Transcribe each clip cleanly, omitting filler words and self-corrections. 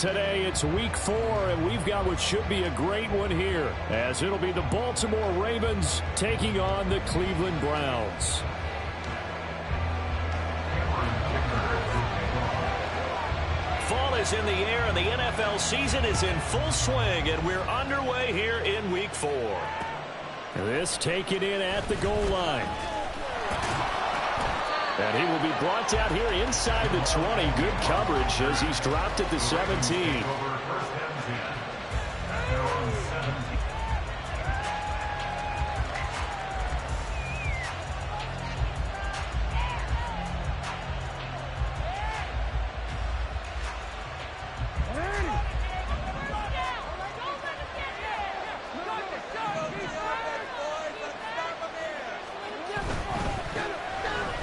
today. It's week 4, and we've got what should be a great one here, as it'll be the Baltimore Ravens taking on the Cleveland Browns. Fall is in the air, and the NFL season is in full swing, and we're underway here in week 4. This taken in at the goal line. And he will be brought out here inside the 20. Good coverage as he's dropped at the 17.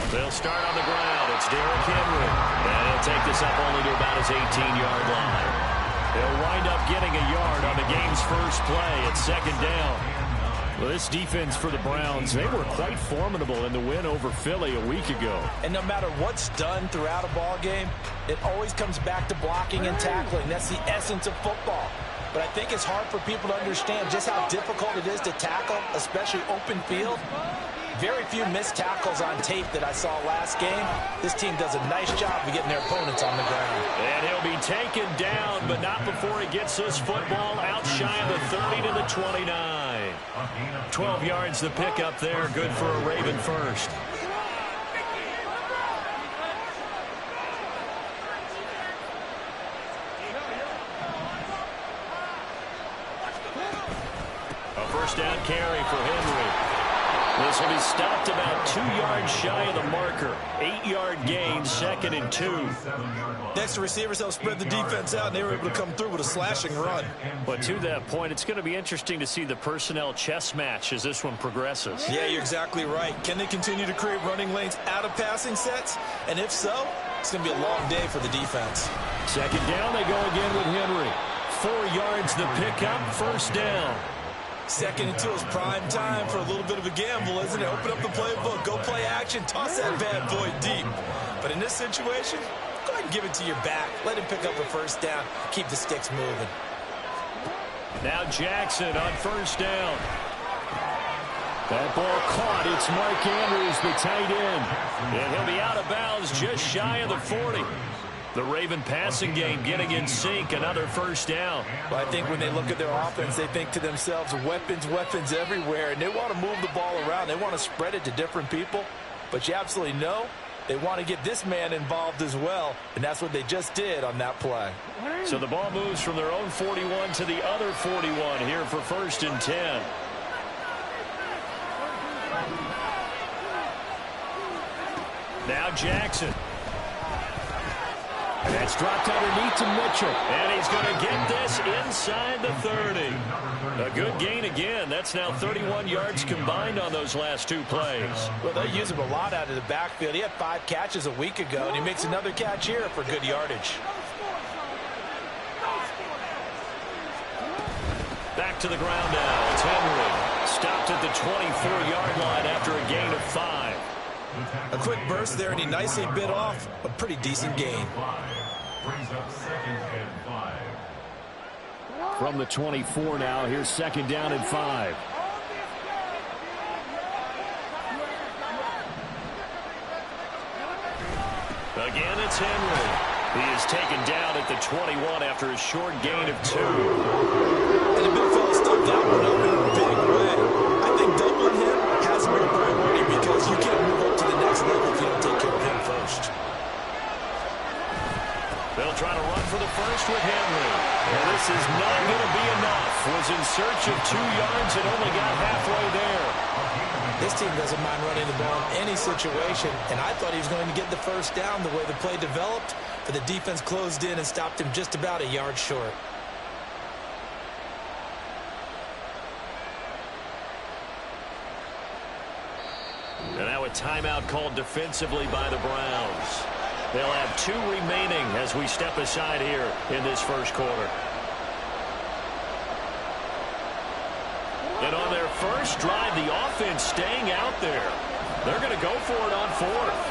They'll start on the ground. It's Derrick Henry. And he'll take this up only to about his 18-yard line. They'll wind up getting a yard on the game's first play at second down. Well, this defense for the Browns, they were quite formidable in the win over Philly a week ago. And no matter what's done throughout a ball game, it always comes back to blocking and tackling. That's the essence of football. But I think it's hard for people to understand just how difficult it is to tackle, especially open field. Very few missed tackles on tape that I saw last game. This team does a nice job of getting their opponents on the ground. And he'll be taken down, but not before he gets this football out shy of the 30 to the 29. 12 yards to pick up there. Good for a Raven first. A first down carry for Henry. This will be stopped about 2 yards shy of the marker. 8-yard gain, 2nd and 2. Next, the receivers help spread the defense out, and they were able to come through with a slashing run. But to that point, it's going to be interesting to see the personnel chess match as this one progresses. Yeah, you're exactly right. Can they continue to create running lanes out of passing sets? And if so, it's going to be a long day for the defense. Second down, they go again with Henry. 4 yards the pickup, first down. Second and 2 is prime time for a little bit of a gamble, isn't it? Open up the playbook, go play action, toss that bad boy deep. But in this situation, go ahead and give it to your back. Let him pick up a first down. Keep the sticks moving. Now Jackson on first down. That ball caught. It's Mark Andrews, the tight end. And he'll be out of bounds just shy of the 40. The Raven passing game getting in sync, another first down. Well, I think when they look at their offense, they think to themselves, weapons, weapons everywhere, and they want to move the ball around. They want to spread it to different people, but you absolutely know they want to get this man involved as well, and that's what they just did on that play. So the ball moves from their own 41 to the other 41 here for first and 10. Now Jackson. That's dropped underneath to Mitchell. And he's going to get this inside the 30. A good gain again. That's now 31 yards combined on those last 2 plays. Well, they use him a lot out of the backfield. He had 5 catches a week ago, and he makes another catch here for good yardage. Back to the ground now. It's Henry. Stopped at the 24-yard line after a gain of 5. A quick burst there, and he nicely bit off a pretty decent gain. From the 24 now, here's second down and 5. Again, it's Henry. He is taken down at the 21 after a short gain of 2. And the big fella stuffed that one up in a big way. I think doubling him has to be a priority because you can't move up to the next level if you don't take care of him first. They'll try to run for the first with Henry. And this is not going to be enough. Was in search of 2 yards and only got halfway there. This team doesn't mind running the ball in any situation, and I thought he was going to get the first down the way the play developed, but the defense closed in and stopped him just about a yard short. And now a timeout called defensively by the Browns. They'll have 2 remaining as we step aside here in this first quarter. And on their first drive, the offense staying out there. They're going to go for it on 4th.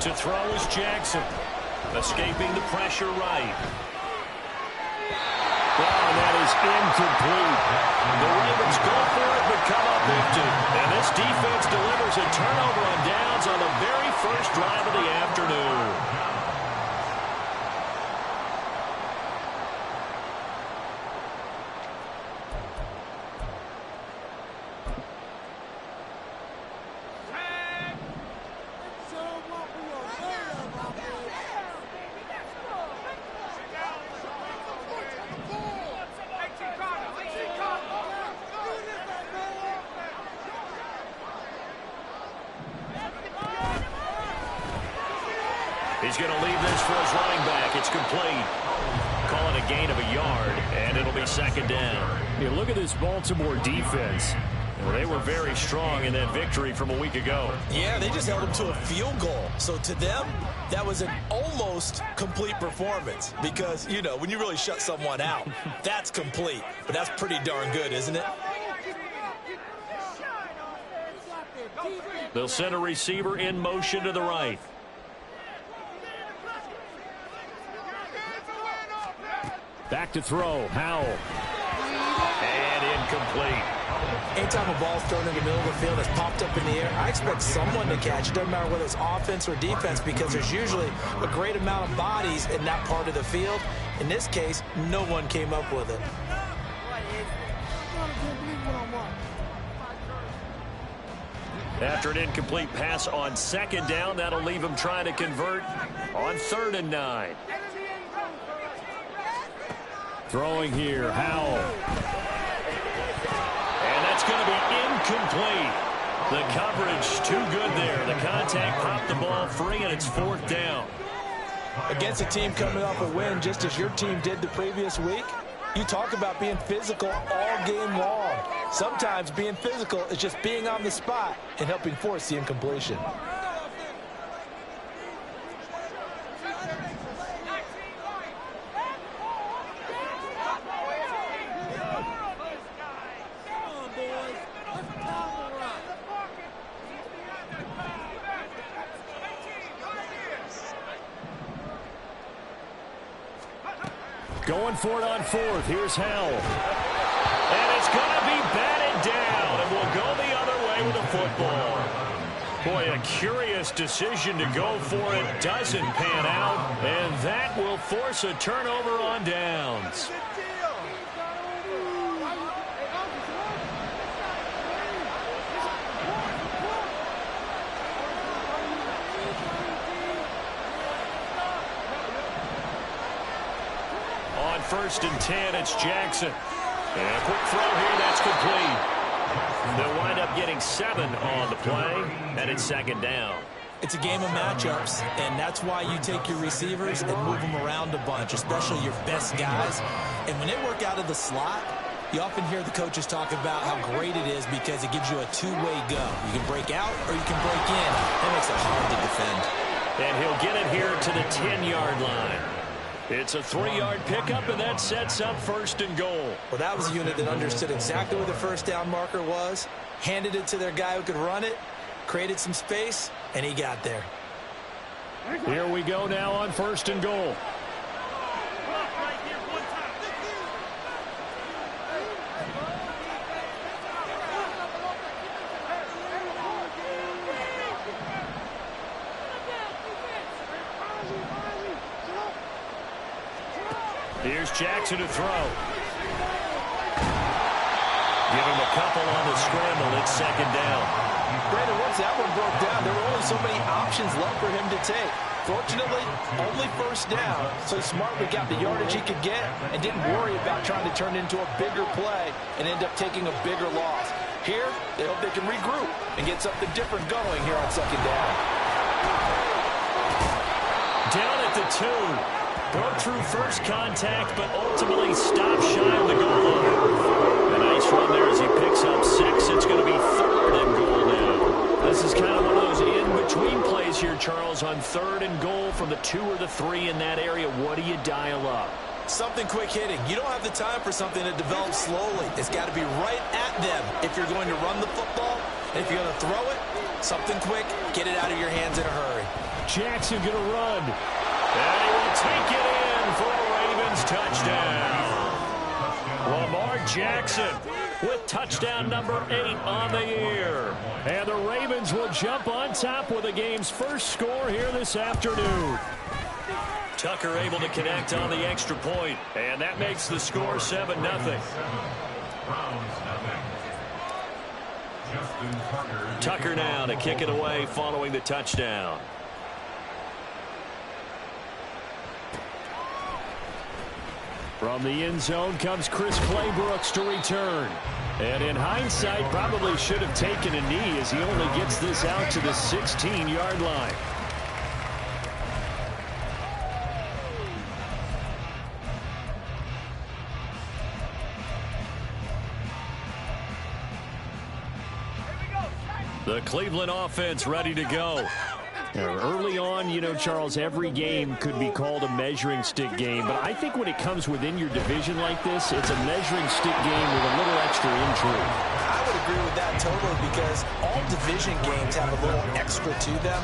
To throw is Jackson. Escaping the pressure right. Oh, and that is incomplete. The Ravens go for it, but come up empty. And this defense delivers a turnover on downs on the very first drive of the afternoon. He's going to leave this for his running back. It's complete. Call it a gain of a yard, and it'll be second down. Yeah, look at this Baltimore defense. Well, they were very strong in that victory from a week ago. Yeah, they just held them to a field goal. So to them, that was an almost complete performance because, you know, when you really shut someone out, that's complete. But that's pretty darn good, isn't it? They'll send a receiver in motion to the right. Back to throw, Howell. And incomplete. Anytime a ball's thrown in the middle of the field that's popped up in the air, I expect someone to catch it. Doesn't matter whether it's offense or defense because there's usually a great amount of bodies in that part of the field. In this case, no one came up with it. After an incomplete pass on second down, that'll leave him trying to convert on 3rd and 9. Throwing here, Howell. And that's going to be incomplete. The coverage too good there. The contact popped the ball free, and it's 4th down. Against a team coming off a win just as your team did the previous week, you talk about being physical all game long. Sometimes being physical is just being on the spot and helping force the incompletion. Going for it on 4th. Here's Howell. And it's going to be batted down, and we'll go the other way with the football. Boy, a curious decision to go for it. Doesn't pan out, and that will force a turnover on downs. On 1st and 10, it's Jackson. And a quick throw here, that's complete. They'll wind up getting 7 on the play, and it's 2nd down. It's a game of matchups, and that's why you take your receivers and move them around a bunch, especially your best guys. And when they work out of the slot, you often hear the coaches talk about how great it is because it gives you a two-way go. You can break out or you can break in. That makes it hard to defend. And he'll get it here to the 10-yard line. It's a 3-yard pickup, and that sets up 1st and goal. Well, that was a unit that understood exactly where the first down marker was, handed it to their guy who could run it, created some space, and he got there. Here we go now on 1st and goal. Here's Jackson to throw. Give him a couple on the scramble. It's 2nd down. Brandon, once that one broke down, there were only so many options left for him to take. Fortunately, only 1st down, so he smartly got the yardage he could get and didn't worry about trying to turn it into a bigger play and end up taking a bigger loss. Here, they hope they can regroup and get something different going here on 2nd down. Down at the 2. Broke through first contact, but ultimately stopped shy of the goal line. A nice run there as he picks up 6. It's going to be 3rd and goal now. This is kind of one of those in-between plays here, Charles, on 3rd and goal from the 2 or the 3 in that area. What do you dial up? Something quick hitting. You don't have the time for something that develops slowly. It's got to be right at them if you're going to run the football. And if you're going to throw it, something quick, get it out of your hands in a hurry. Jackson going to run. And he will take it in for a Ravens touchdown. Lamar Jackson with touchdown number 8 on the year. And the Ravens will jump on top with the game's first score here this afternoon. Tucker able to connect on the extra point, and that makes the score 7-0. Tucker now to kick it away following the touchdown. From the end zone comes Chris Claybrooks to return. And in hindsight, probably should have taken a knee as he only gets this out to the 16-yard line. The Cleveland offense ready to go. Early on, you know, Charles, every game could be called a measuring stick game. But I think when it comes within your division like this, it's a measuring stick game with a little extra intrigue. I would agree with that totally because all division games have a little extra to them.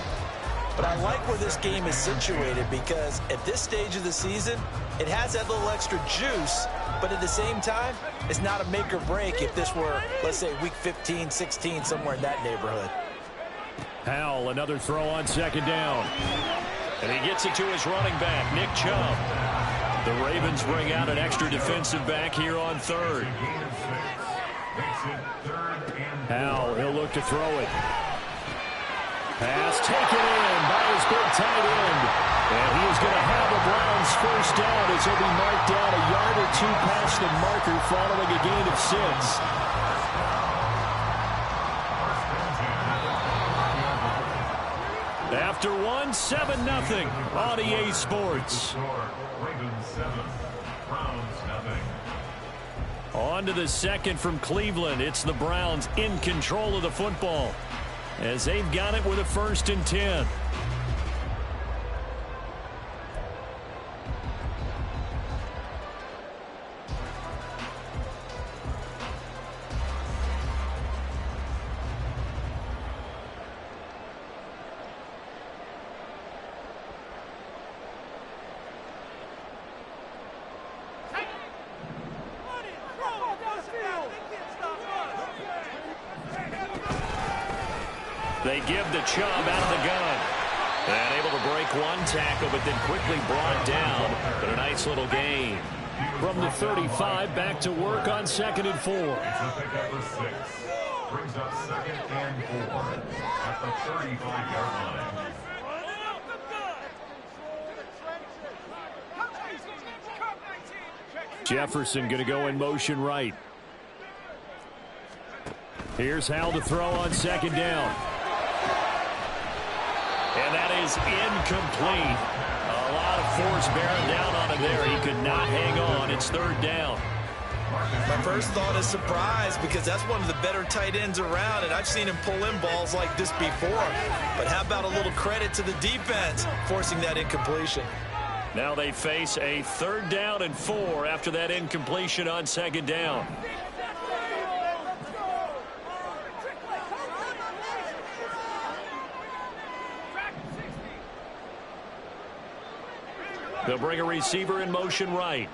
But I like where this game is situated because at this stage of the season, it has that little extra juice. But at the same time, it's not a make or break if this were, let's say, week 15, 16, somewhere in that neighborhood. Howell, another throw on second down. And he gets it to his running back, Nick Chubb. The Ravens bring out an extra defensive back here on third. Howell, he'll look to throw it. Pass taken in by his big tight end. And he is going to have the Browns first down as he'll be marked down a yard or two past the marker following a gain of 6. After 7-0 on EA Sports. On to the second from Cleveland. It's the Browns in control of the football as they've got it with a 1st and 10. They give the Chubb out of the gun. And able to break one tackle, but then quickly brought down. But a nice little gain. From the 35, back to work on 2nd and 4. Brings up 2nd and 4 at the 35-yard line. Jefferson going to go in motion right. Here's Howell to throw on 2nd down. And that is incomplete. A lot of force bearing down on him there. He could not hang on. It's 3rd down. My first thought is surprise because that's one of the better tight ends around, and I've seen him pull in balls like this before. But how about a little credit to the defense forcing that incompletion? Now they face a 3rd down and 4 after that incompletion on 2nd down. They'll bring a receiver in motion right.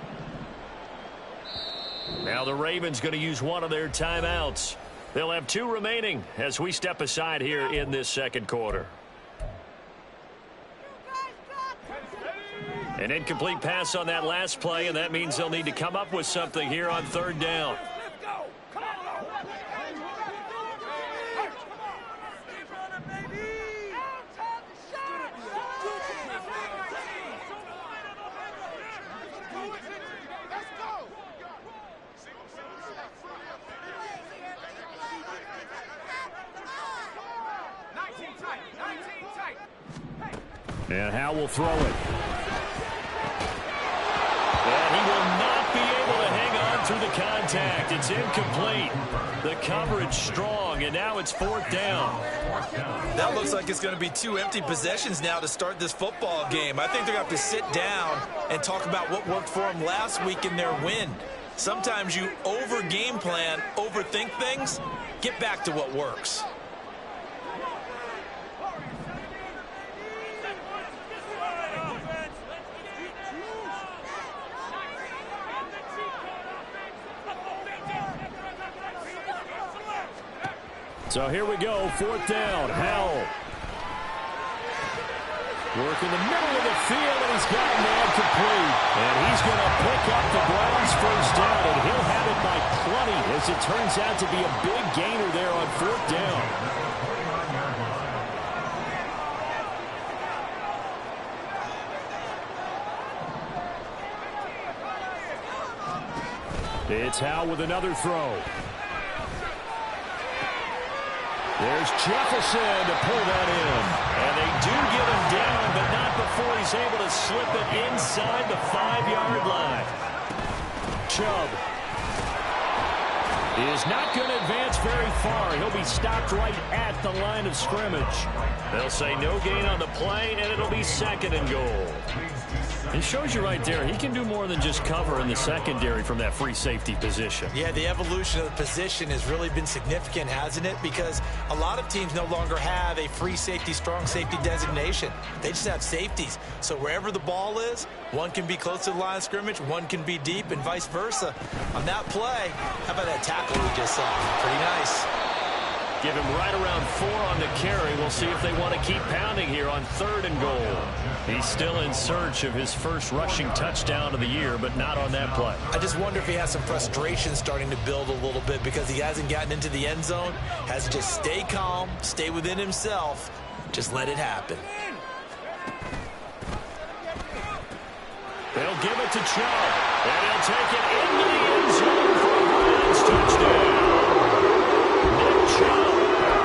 Now the Ravens going to use one of their timeouts. They'll have 2 remaining as we step aside here in this 2nd quarter. An incomplete pass on that last play, and that means they'll need to come up with something here on 3rd down. And Howell will throw it. And he will not be able to hang on through the contact. It's incomplete. The coverage strong, and now it's 4th down. That looks like it's going to be 2 empty possessions now to start this football game. I think they're going to have to sit down and talk about what worked for them last week in their win. Sometimes you over-game plan, overthink things. Get back to what works. So here we go, 4th down. Howell. Work in the middle of the field, and he's got a man complete. And he's going to pick up the Browns' first down, and he'll have it by 20, as it turns out to be a big gainer there on 4th down. It's Howell with another throw. There's Jefferson to pull that in. And they do get him down, but not before he's able to slip it inside the 5-yard line. Chubb is not going to advance very far. He'll be stopped right at the line of scrimmage. They'll say no gain on the play, and it'll be 2nd and goal. It shows you right there, he can do more than just cover in the secondary from that free safety position. Yeah, the evolution of the position has really been significant, hasn't it? Because a lot of teams no longer have a free safety, strong safety designation. They just have safeties. So wherever the ball is, one can be close to the line of scrimmage, one can be deep, and vice versa. On that play, how about that tackle we just saw? Pretty nice. Give him right around 4 on the carry. We'll see if they want to keep pounding here on 3rd and goal. He's still in search of his first rushing touchdown of the year, but not on that play. I just wonder if he has some frustration starting to build a little bit because he hasn't gotten into the end zone. Has to just stay calm, stay within himself, just let it happen. They'll give it to Chubb, and he'll take it into the end zone for a Browns touchdown. Chubb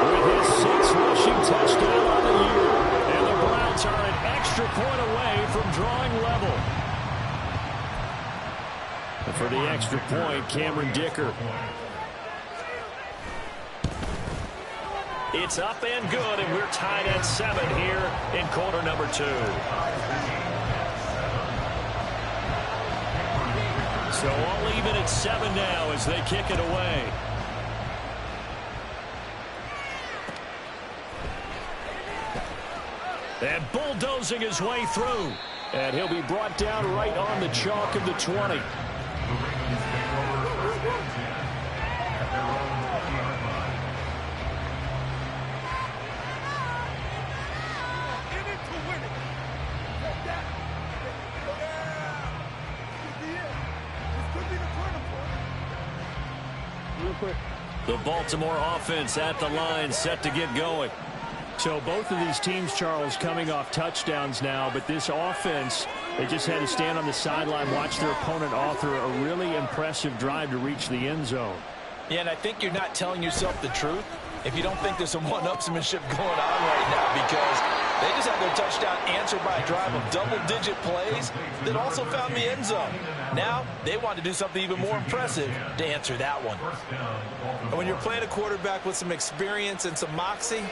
with his 6th rushing touchdown on the year. And the Browns are an extra point away from drawing level. And for the extra point, Cameron Dicker. It's up and good, and we're tied at 7 here in quarter number 2. So all even at 7 now as they kick it away. And bulldozing his way through. And he'll be brought down right on the chalk of the 20. The Baltimore offense at the line, set to get going. So both of these teams, Charles, coming off touchdowns now, but this offense, they just had to stand on the sideline, watch their opponent author a really impressive drive to reach the end zone. Yeah, and I think you're not telling yourself the truth if you don't think there's some one-upsmanship going on right now, because they just had their touchdown answered by a drive of double-digit plays that also found the end zone. Now, they want to do something even more impressive to answer that one. And when you're playing a quarterback with some experience and some moxie,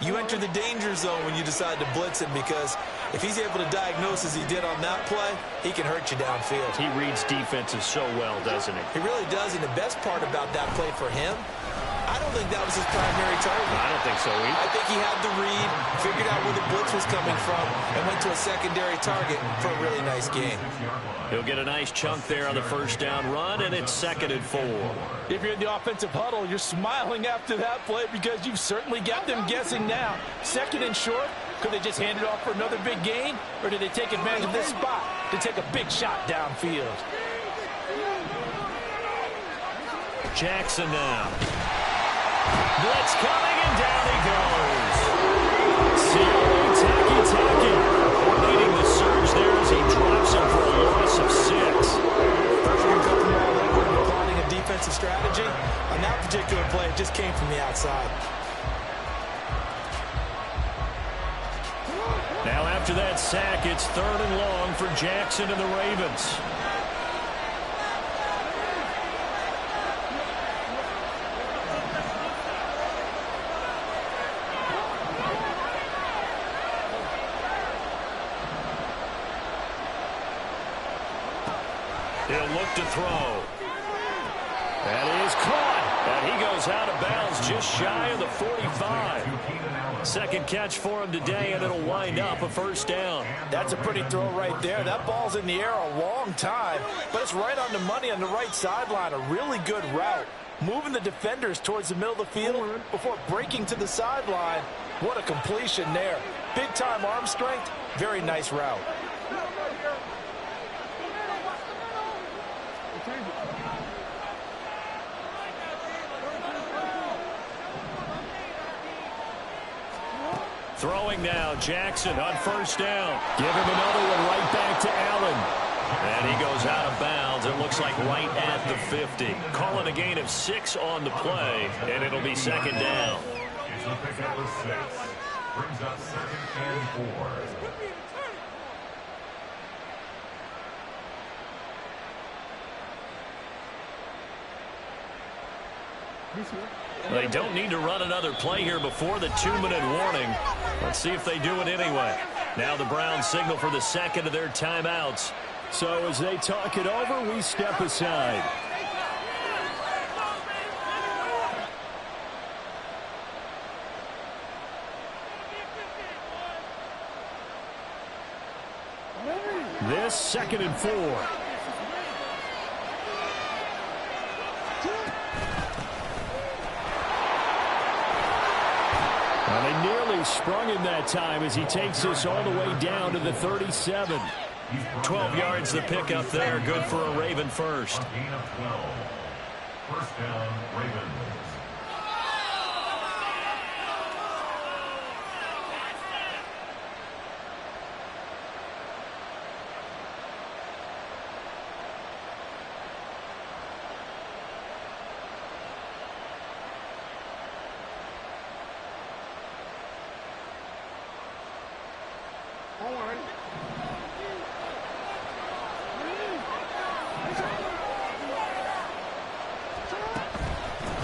you enter the danger zone when you decide to blitz him, because if he's able to diagnose as he did on that play, he can hurt you downfield. He reads defenses so well, doesn't he? He really does, and the best part about that play for him, I don't think that was his primary target. I don't think so either. I think he had the read, figured out where the blitz was coming from, and went to a secondary target for a really nice game. He'll get a nice chunk there on the first down run, and it's 2nd and 4. If you're in the offensive huddle, you're smiling after that play because you've certainly got them guessing now. 2nd and short, could they just hand it off for another big gain, or did they take advantage of this spot to take a big shot downfield? Jackson now. Blitz coming, and down he goes. Taki leading the surge there as he drops him for a loss of 6. First one cut them all over and plotting a defensive strategy. On that particular play, it just came from the outside. Now after that sack, it's 3rd and long for Jackson and the Ravens. He'll look to throw. That is caught. And he goes out of bounds just shy of the 45. 2nd catch for him today, and it'll wind up a first down. That's a pretty throw right there. That ball's in the air a long time, but it's right on the money on the right sideline. A really good route. moving the defenders towards the middle of the field before breaking to the sideline. What a completion there. Big-time arm strength. Very nice route. Throwing now, Jackson on first down. Give him another one right back to Allen. And he goes out of bounds. It looks like right at the 50. Calling a gain of 6 on the play, and it'll be second down. It's a pickup of 6. Brings up 2nd and 4. They don't need to run another play here before the 2-minute warning. Let's see if they do it anyway. Now the Browns signal for the second of their timeouts. So as they talk it over, we step aside. This 2nd and 4. Well, they nearly sprung him that time as he takes us all the way down to the 37. 12 yards the pickup there. Good for a Raven first. Gain of 12. First down, Ravens.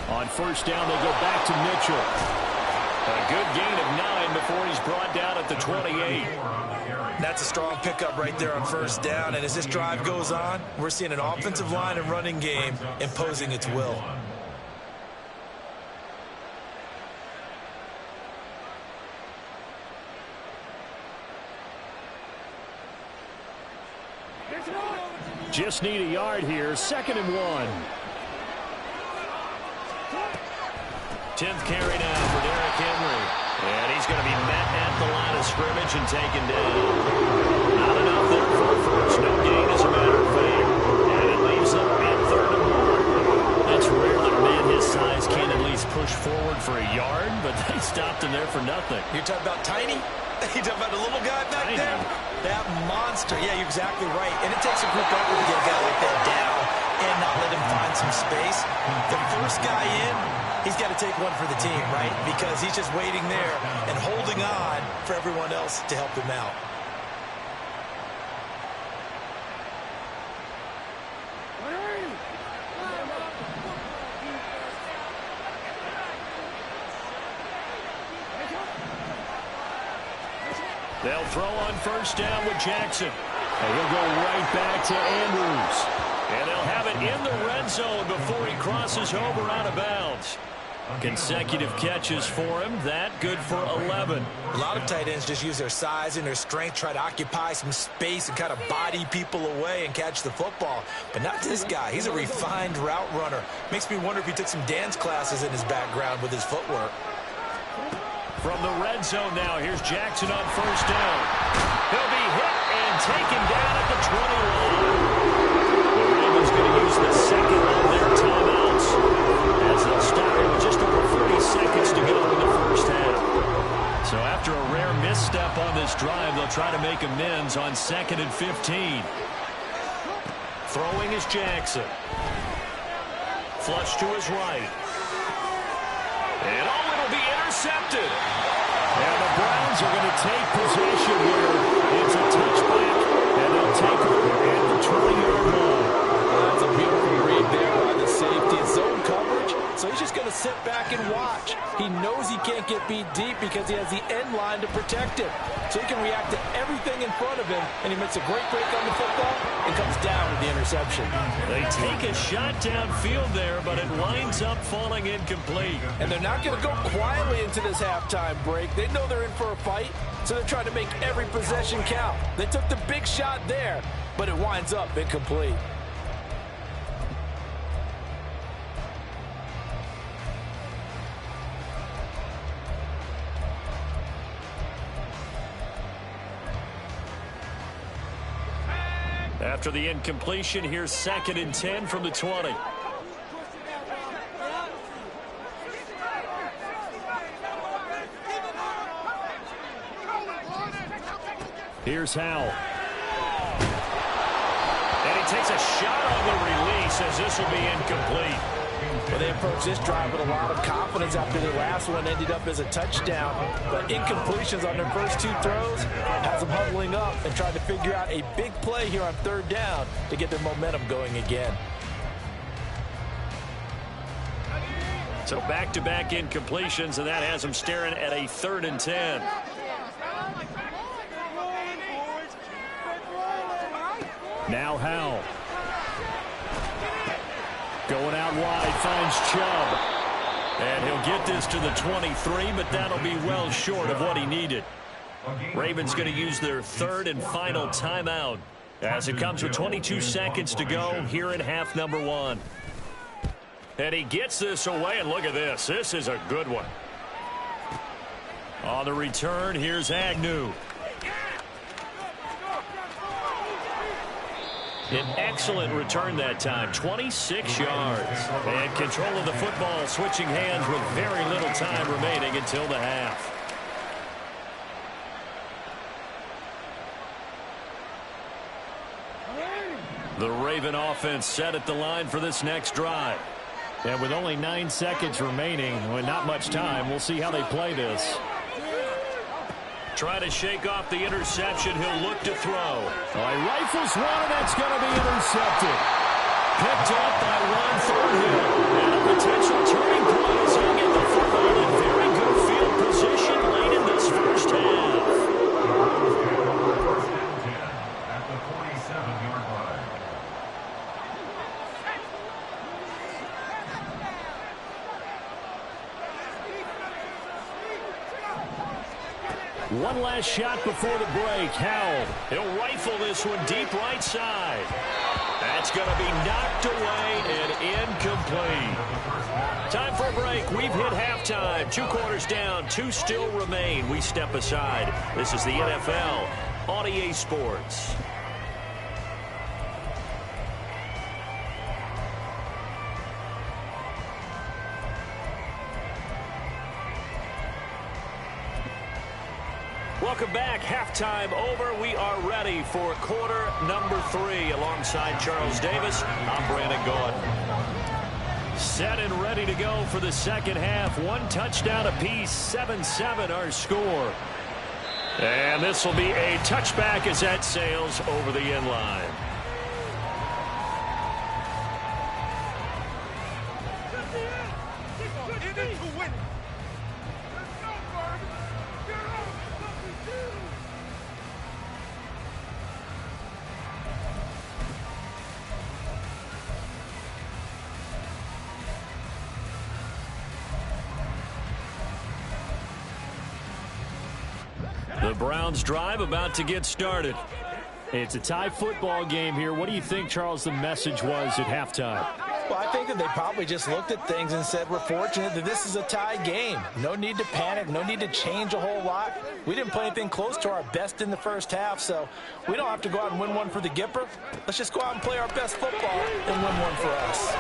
On first down, they go back to Mitchell. A good gain of 9 before he's brought down at the 28. That's a strong pickup right there on first down. And as this drive goes on, we're seeing an offensive line and running game imposing its will. Just need a yard here. 2nd and 1. 10th carry now for Derrick Henry. And he's going to be met at the line of scrimmage and taken down. Not enough there for a first. No gain as a matter of fact. And it leaves them at 3rd and 1. It's rare that a man his size can at least push forward for a yard, but they stopped him there for nothing. You're talking about tiny? You're talking about the little guy back there? That monster. Yeah, you're exactly right. And it takes a group effort to get a guy like that down and not let him find some space. The first guy in, he's got to take one for the team, right? Because he's just waiting there and holding on for everyone else to help him out. They'll throw on first down with Jackson. And he'll go right back to Andrews. And they'll have it in the red zone before he crosses over out of bounds. Consecutive catches for him. That good for 11. A lot of tight ends just use their size and their strength, try to occupy some space and kind of body people away and catch the football. But not this guy. He's a refined route runner. Makes me wonder if he took some dance classes in his background with his footwork. From the red zone now, here's Jackson on first down. He'll be hit and taken down at the 20 line. The Ravens going to use the second of their timeouts as they'll start with just over 30 seconds to go in the first half. So after a rare misstep on this drive, they'll try to make amends on 2nd and 15. Throwing is Jackson. Flush to his right. And it'll be intercepted. And the Browns are going to take possession here. It's a touchback, and they'll take over at the 20-yard line. That's a beautiful read there by the safety. It's zone coverage, so he's just going to sit back and watch. He knows he can't get beat deep because he has the end line to protect him. So he can react to everything in front of him, and he makes a great break on the football and comes down with the interception. They take a shot downfield there, but it winds up falling incomplete. And they're not going to go quietly into this halftime break. They know they're in for a fight, so they're trying to make every possession count. They took the big shot there, but it winds up incomplete. After the incompletion, here's 2nd and 10 from the 20. Here's Howell. And he takes a shot on the release as this will be incomplete. Well, they approached this drive with a lot of confidence after their last one ended up as a touchdown. But incompletions on their first 2 throws has them huddling up and trying to figure out a big play here on 3rd down to get their momentum going again. So back-to-back incompletions, and that has them staring at a 3rd and 10. Now Howell. Going out wide, finds Chubb. And he'll get this to the 23, but that'll be well short of what he needed. Ravens going to use their 3rd and final timeout as it comes with 22 seconds to go here in half number 1. And he gets this away, and look at this. This is a good one. On the return, here's Agnew. An excellent return that time, 26 yards. And control of the football switching hands with very little time remaining until the half. The Raven offense set at the line for this next drive. And with only 9 seconds remaining, with not much time, we'll see how they play this. Try to shake off the interception. He'll look to throw. Oh, he rifles one, and that's going to be intercepted. Picked up by Ron Thornhill. And a potential turning point as he'll get the football in very good field position late in this first half. First and 10 at the 47-yard line. One last shot before the break. Howell. He'll rifle this one deep right side. That's going to be knocked away and incomplete. Time for a break. We've hit halftime. 2 quarters down. 2 still remain. We step aside. This is the NFL on EA Sports. Welcome back. Halftime over. We are ready for quarter number 3 alongside Charles Davis. I'm Brandon Gaudin. Set and ready to go for the second half. 1 touchdown apiece. 7-7 our score. And this will be a touchback as that sails over the end line. The Browns drive about to get started. It's a tie football game here. What do you think, Charles, the message was at halftime? Well, I think that they probably just looked at things and said, we're fortunate that this is a tie game. No need to panic. No need to change a whole lot. We didn't play anything close to our best in the first half, so we don't have to go out and win one for the Gipper. Let's just go out and play our best football and win one for us.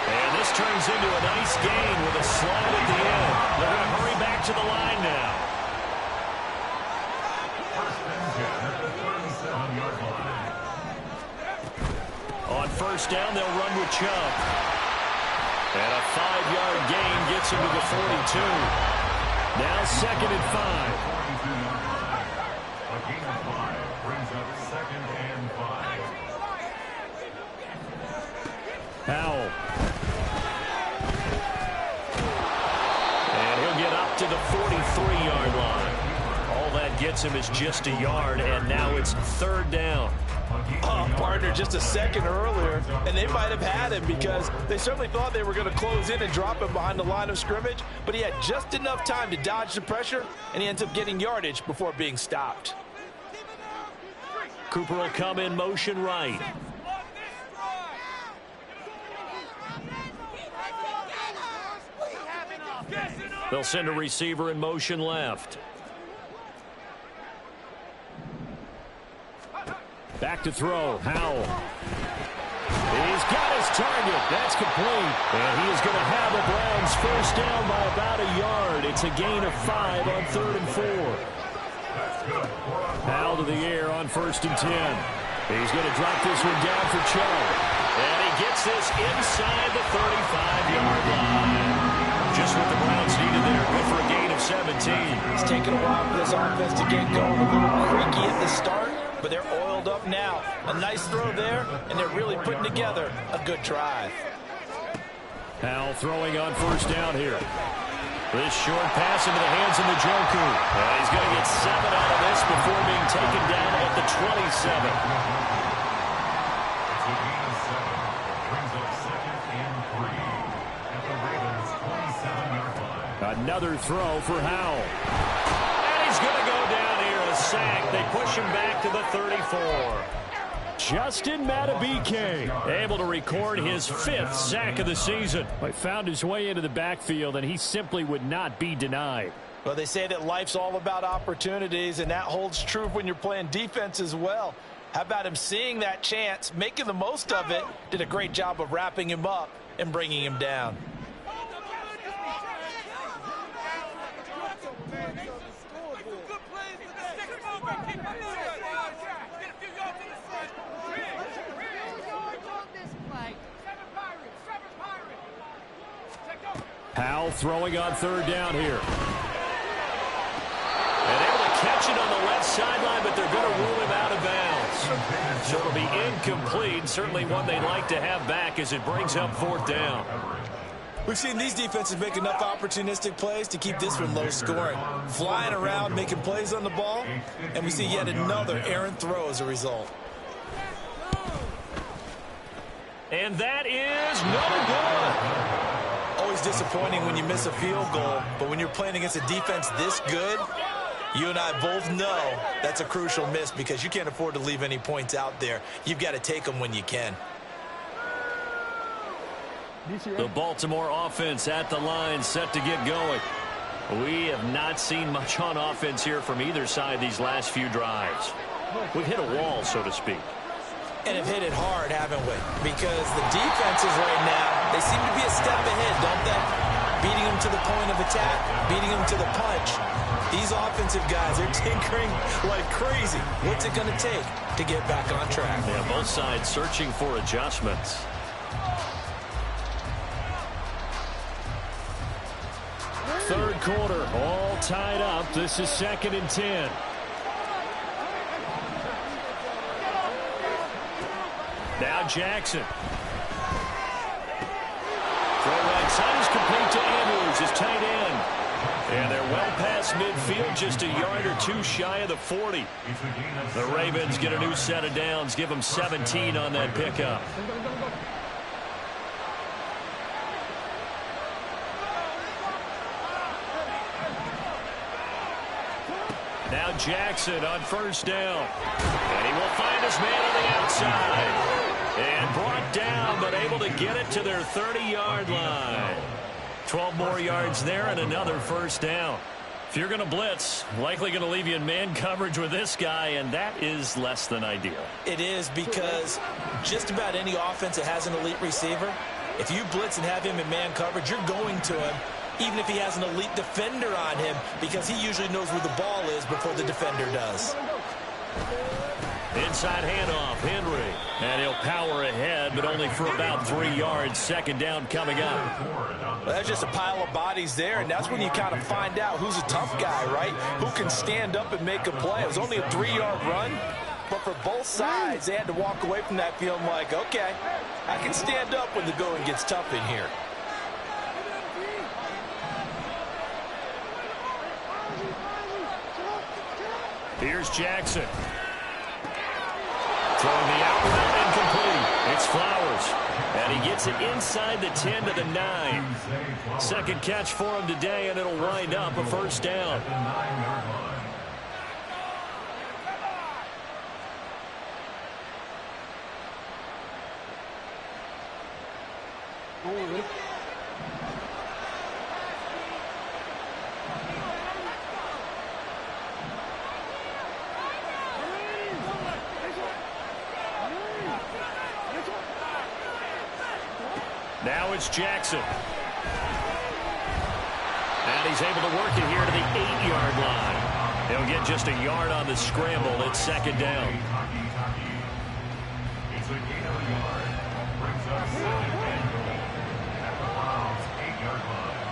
And this turns into a nice gain with a slide at the end. They're going to hurry back to the line now. First and 10 at the 37-yard line. On first down, they'll run with Chubb. And a 5-yard gain gets him to the 42. Now 2nd and 5. 42-yard line. A gain of 5 brings up 2nd and 5. Howell. And he'll get up to the 43-yard line. All that gets him is just a yard, and now it's 3rd down. Partner, just a second earlier, and they might have had him because they certainly thought they were going to close in and drop him behind the line of scrimmage, but he had just enough time to dodge the pressure, and he ends up getting yardage before being stopped. Cooper will come in motion right. They'll send a receiver in motion left. Back to throw. Howell. He's got his target. That's complete. And he is going to have the Browns first down by about a yard. It's a gain of 5 on 3rd and 4. Howell to the air on 1st and 10. He's going to drop this one down for Chubb. And he gets this inside the 35-yard line. Just what the Browns needed there. Good for a gain of 17. It's taken a while for this offense to get going. A little creaky at the start, but they're oiled up now. A nice throw there, and they're really putting together a good drive. Howell throwing on 1st down here. This short pass into the hands of Njoku. And he's going to get 7 out of this before being taken down at the 27. Another throw for Howell. And he's going to go down here, a sack. They push him back to the 34. Justin Madubuike able to record his 5th sack of the season. He found his way into the backfield, and he simply would not be denied. Well, they say that life's all about opportunities, and that holds true when you're playing defense as well. How about him seeing that chance, making the most of it, did a great job of wrapping him up and bringing him down. Howell throwing on 3rd down here. And able to catch it on the left sideline, but they're going to rule him out of bounds. So it'll be incomplete. Certainly one they'd like to have back as it brings up 4th down. We've seen these defenses make enough opportunistic plays to keep this one low scoring. Flying around, making plays on the ball, and we see yet another errant throw as a result. And that is no good. Always disappointing when you miss a field goal, but when you're playing against a defense this good, you and I both know that's a crucial miss because you can't afford to leave any points out there. You've got to take them when you can. The Baltimore offense at the line, set to get going. We have not seen much on offense here from either side these last few drives. We've hit a wall, so to speak. And have hit it hard, haven't we? Because the defenses right now, they seem to be a step ahead, don't they? Beating them to the point of attack, beating them to the punch. These offensive guys are tinkering like crazy. What's it going to take to get back on track? Yeah, both sides searching for adjustments. Third quarter, all tied up. This is 2nd and 10. Now Jackson. Throw right side is complete to Andrews, his tight end. And they're well past midfield, just a yard or 2 shy of the 40. The Ravens get a new set of downs, give them 17 on that pickup. Now Jackson on 1st down. And he will find his man on the outside. And brought down, but able to get it to their 30-yard line. 12 more yards there and another 1st down. If you're going to blitz, likely going to leave you in man coverage with this guy, and that is less than ideal. It is because just about any offense that has an elite receiver, if you blitz and have him in man coverage, you're going to him, even if he has an elite defender on him, because he usually knows where the ball is before the defender does. Inside handoff, Henry. And he'll power ahead, but only for about 3 yards. 2nd down coming up. Well, that's just a pile of bodies there, and that's when you kind of find out who's a tough guy, right? Who can stand up and make a play. It was only a 3-yard run, but for both sides, they had to walk away from that feeling like, okay, I can stand up when the going gets tough in here. Here's Jackson. Throwing the out route incomplete. It's Flowers. And he gets it inside the 10 to the 9. 2nd catch for him today, and it'll wind up a 1st down. Now it's Jackson. And he's able to work it here to the 8-yard line. He'll get just a yard on the scramble. It's second down. It's a gain of a yard. Brings up 7th and goal at the Browns' 8-yard line.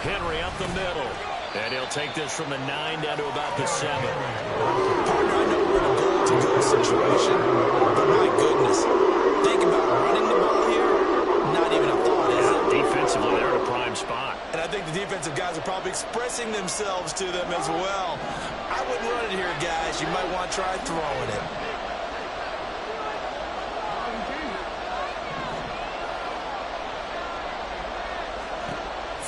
Henry up the middle. And he'll take this from the 9 down to about the 7. Partner, I know we're in a goal-to-go situation, but my goodness, think about running the ball here. Not even a thought, is it? Defensively, they're in a prime spot. And I think the defensive guys are probably expressing themselves to them as well. I wouldn't run it here, guys. You might want to try throwing it.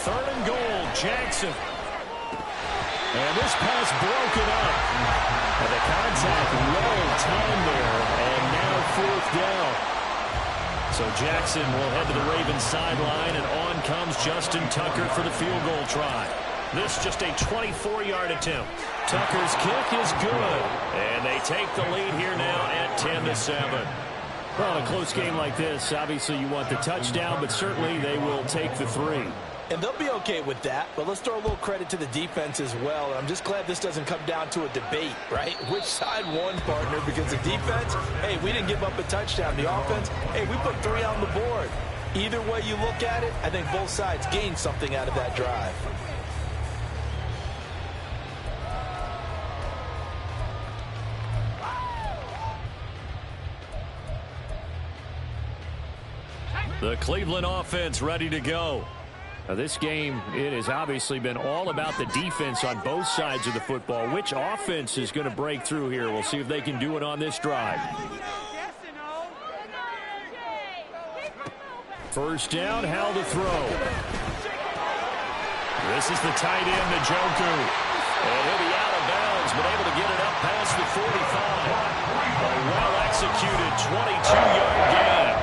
Third and goal, Jackson. And this pass broken up. And the contact well timed there. And now 4th down. So Jackson will head to the Ravens sideline, and on comes Justin Tucker for the field goal try. This just a 24-yard attempt. Tucker's kick is good. And they take the lead here now at 10-7. Well, in a close game like this, obviously you want the touchdown, but certainly they will take the 3. And they'll be okay with that, but let's throw a little credit to the defense as well. I'm just glad this doesn't come down to a debate, right? Which side won, partner? Because the defense, hey, we didn't give up a touchdown. The offense, hey, we put 3 on the board. Either way you look at it, I think both sides gained something out of that drive. The Cleveland offense ready to go. Now this game, it has obviously been all about the defense on both sides of the football. Which offense is going to break through here? We'll see if they can do it on this drive. First down, Hal to throw. This is the tight end, Njoku. And he'll be out of bounds, but able to get it up past the 45. A well-executed 22-yard gain.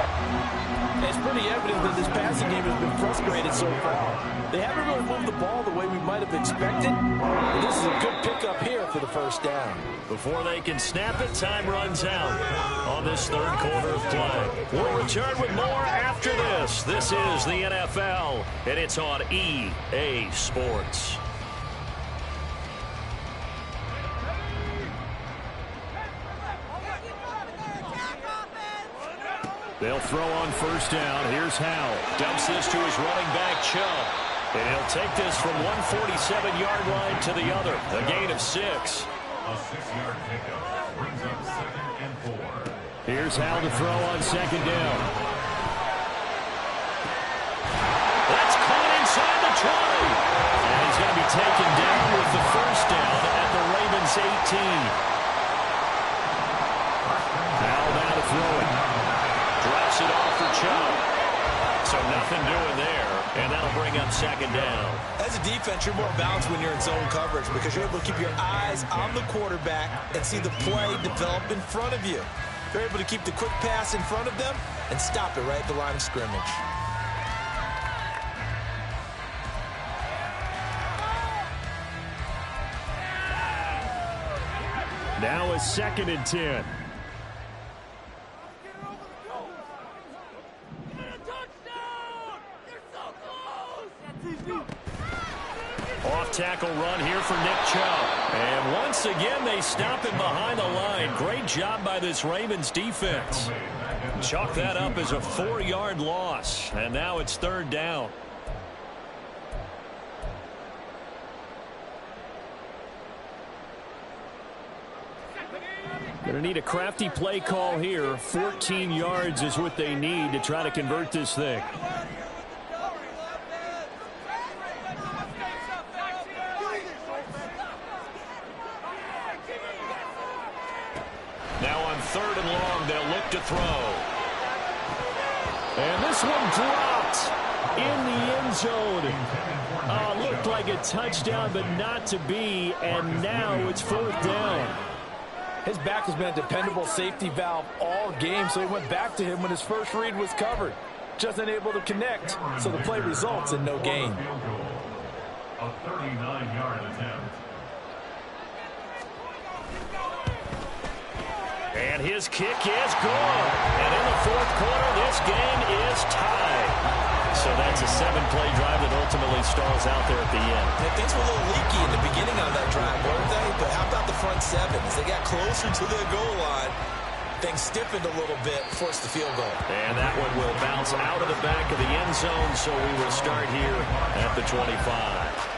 It's pretty evident that this passing game has been frustrated so far. They haven't really moved the ball the way we might have expected. But this is a good pickup here for the first down. Before they can snap it, time runs out on this third quarter of play. We'll return with more after this. This is the NFL, and it's on EA Sports. They'll throw on first down. Here's Howell. Dumps this to his running back, Chubb. And he'll take this from 147-yard line to the other. A gain of 6. A 6-yard pickup brings up 2nd and 4. Here's Howell to throw on second down. That's caught inside the 20. And he's going to be taken down with the first down at the Ravens 18. Howell now to throw it. Drops it off for Chubb. So nothing doing there, and that'll bring up second down. As a defense, you're more balanced when you're in zone coverage because you're able to keep your eyes on the quarterback and see the play develop in front of you. You're able to keep the quick pass in front of them and stop it right at the line of scrimmage. Now a 2nd and 10. Off-tackle run here for Nick Chubb. And once again, they stop him behind the line. Great job by this Ravens defense. Chalk that up as a 4-yard loss. And now it's third down. Going to need a crafty play call here. 14 yards is what they need to try to convert this thing. Now on third and long, they'll look to throw. And this one dropped in the end zone. Looked like a touchdown, but not to be. And now it's fourth down. His back has been a dependable safety valve all game, so he went back to him when his first read was covered. Just unable to connect, so the play results in no gain. A 39-yard attempt. And his kick is good. And in the fourth quarter, this game is tied. So that's a 7-play drive that ultimately stalls out there at the end. Yeah, things were a little leaky in the beginning of that drive, weren't they? But how about the front seven? As they got closer to the goal line, things stiffened a little bit, forced the field goal. And that one will bounce out of the back of the end zone, so we will start here at the 25.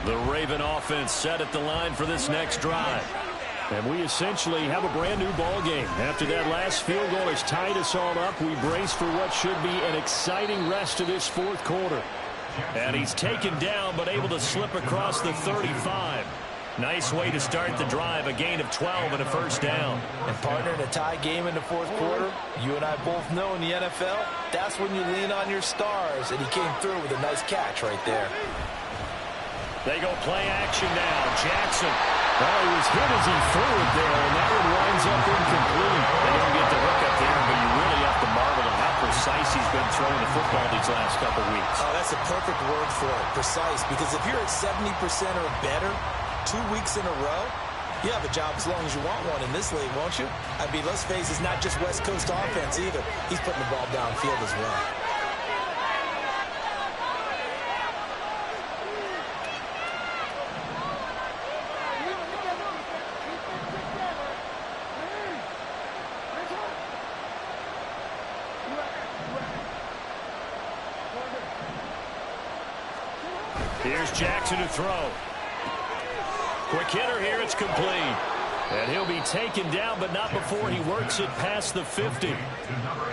The Raven offense set at the line for this next drive. And we essentially have a brand new ball game. After that last field goal has tied us all up, we brace for what should be an exciting rest of this fourth quarter. And he's taken down but able to slip across the 35. Nice way to start the drive, a gain of 12 and a first down. And partner, in a tie game in the fourth quarter, you and I both know in the NFL, that's when you lean on your stars. And he came through with a nice catch right there. They go play action now. Jackson. Well, he was hit as he threw it there, and that one winds up incomplete. They don't get the hook up there, but you really have to marvel at how precise he's been throwing the football these last couple weeks. Oh, that's a perfect word for it, precise, because if you're at 70% or better 2 weeks in a row, you have a job as long as you want one in this league, won't you? I mean, let's face it, it's not just West Coast offense either. He's putting the ball downfield as well. Here's Jackson to throw. Quick hitter here, it's complete. And he'll be taken down, but not before he works it past the 50.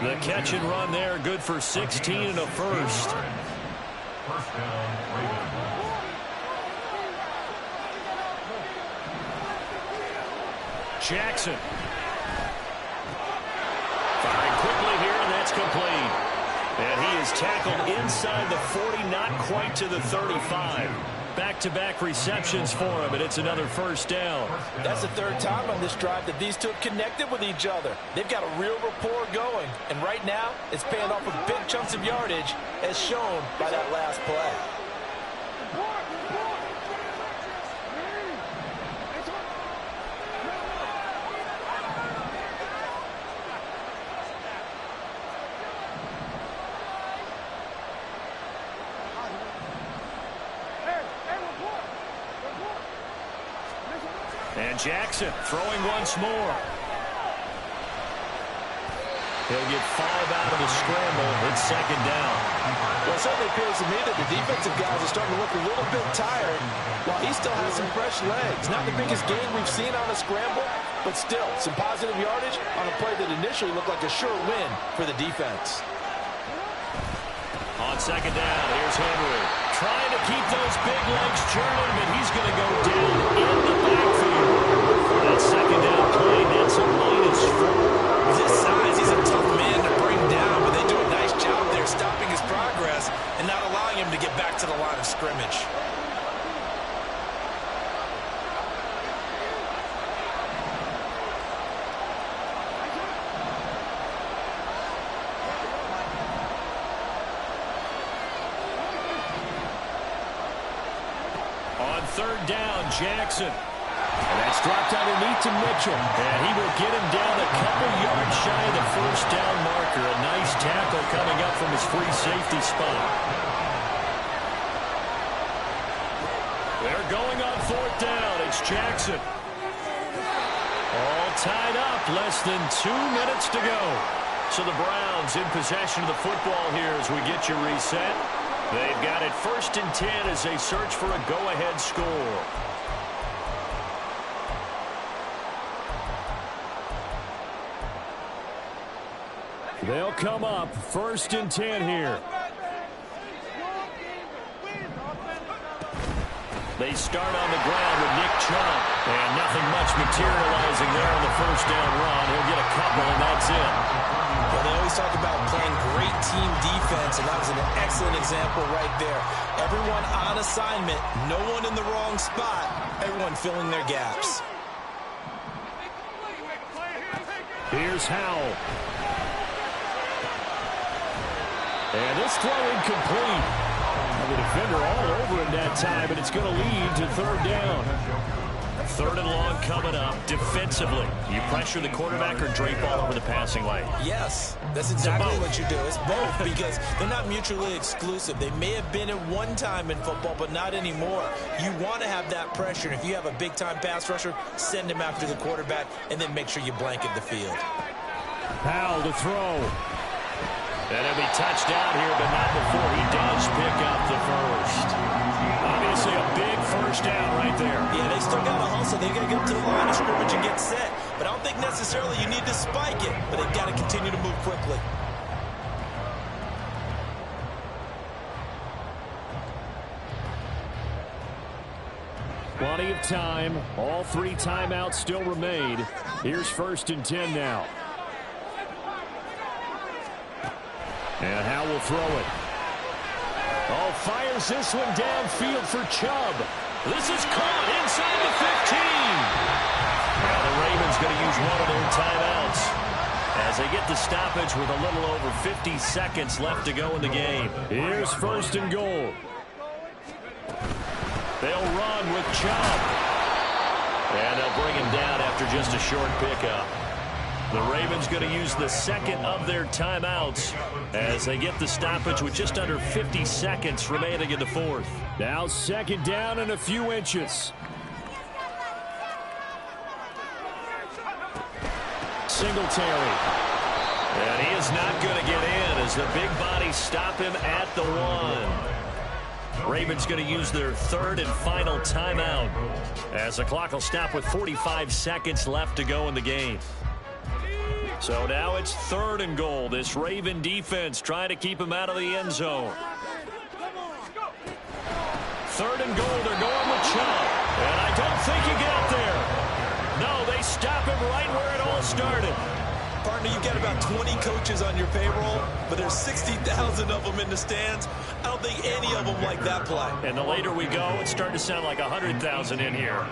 The catch and run there, good for 16 and a first. First down, Ravens. Jackson. Firing quickly here, and that's complete. And he is tackled inside the 40, not quite to the 35. Back-to-back receptions for him, and it's another first down. That's the third time on this drive that these two have connected with each other. They've got a real rapport going, and right now it's paying off with big chunks of yardage, as shown by that last play. And Jackson throwing once more. He'll get 5 out of the scramble. It's second down. Well, it certainly appears to me that the defensive guys are starting to look a little bit tired while he still has some fresh legs. Not the biggest gain we've seen on a scramble, but still some positive yardage on a play that initially looked like a sure win for the defense. On second down, here's Henry. Trying to keep those big legs churning, but he's going to go down in the backfield. That second down play, that's a -4. With his size, he's a tough man to bring down, but they do a nice job there stopping his progress and not allowing him to get back to the line of scrimmage. Third down, Jackson. And that's dropped underneath to Mitchell. And he will get him down a couple yards shy of the first down marker. A nice tackle coming up from his free safety spot. They're going on fourth down. It's Jackson. All tied up. Less than 2 minutes to go. So the Browns in possession of the football here as we get you reset. They've got it 1st and 10 as they search for a go-ahead score. They'll come up 1st and 10 here. They start on the ground with Nick Chubb. And nothing much materializing there on the first down run. He'll get a couple, and that's it. Well, they always talk about playing great team defense, and that was an excellent example right there. Everyone on assignment, no one in the wrong spot, everyone filling their gaps. Here's Howell. And this throw incomplete. The defender all over him that time, and it's going to lead to third down. Third and long coming up. Defensively, you pressure the quarterback or drape all over the passing lane? Yes, that's exactly what you do. It's both because they're not mutually exclusive. They may have been at one time in football, but not anymore. You want to have that pressure. If you have a big-time pass rusher, send him after the quarterback, and then make sure you blanket the field. Powell to throw. And it'll be touchdown here, but not before he does pick up the first. Obviously a big first down right there. Yeah, they still got to hustle. They got to get up to the line of scrimmage and get set. But I don't think necessarily you need to spike it, but they've got to continue to move quickly. Plenty of time. All 3 timeouts still remain. Here's 1st and 10 now. And Howe will throw it. Oh, fires this one downfield for Chubb. This is caught inside the 15. Now the Ravens going to use one of their timeouts as they get the stoppage with a little over 50 seconds left to go in the game. Here's 1st and goal. They'll run with Chubb. And they'll bring him down after just a short pickup. The Ravens going to use the second of their timeouts as they get the stoppage with just under 50 seconds remaining in the fourth. Now 2nd down and a few inches. Singletary. And he is not going to get in as the big bodies stop him at the 1. Ravens going to use their 3rd and final timeout as the clock will stop with 45 seconds left to go in the game. So now it's 3rd and goal. This Raven defense trying to keep him out of the end zone. 3rd and goal. They're going with Chubb. And I don't think you get there. No, they stop him right where it all started. Partner, you've got about 20 coaches on your payroll, but there's 60,000 of them in the stands. I don't think any of them like that play. And the later we go, it's starting to sound like 100,000 in here.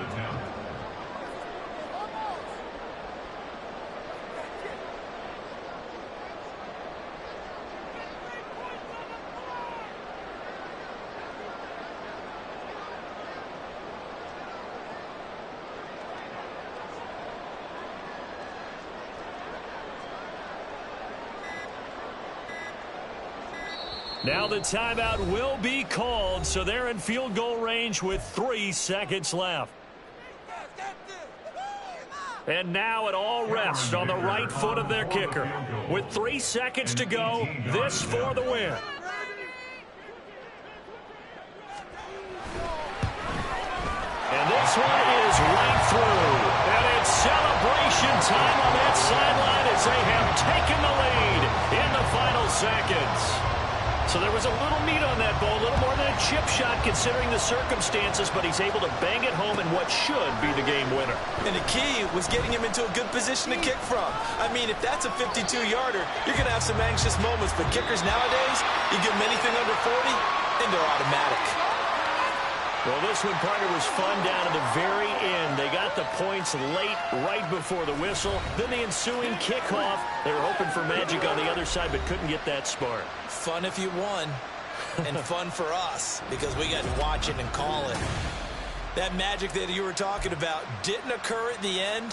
Now the timeout will be called, so they're in field goal range with 3 seconds left. And now it all rests on the right foot of their kicker. With 3 seconds to go, this for the win. And this one is right through. And it's celebration time on that sideline as they have taken the lead in the final seconds. So there was a little meat on that ball, a little more than a chip shot considering the circumstances, but he's able to bang it home in what should be the game winner. And the key was getting him into a good position to kick from. I mean, if that's a 52-yarder, you're going to have some anxious moments, but kickers nowadays, you give them anything under 40, and they're automatic. Well, this one, partner, was fun down at the very end. They got the points late, right before the whistle. Then the ensuing kickoff. They were hoping for magic on the other side, but couldn't get that spark. Fun if you won, and fun for us, because we got to watch it and call it. That magic that you were talking about didn't occur at the end.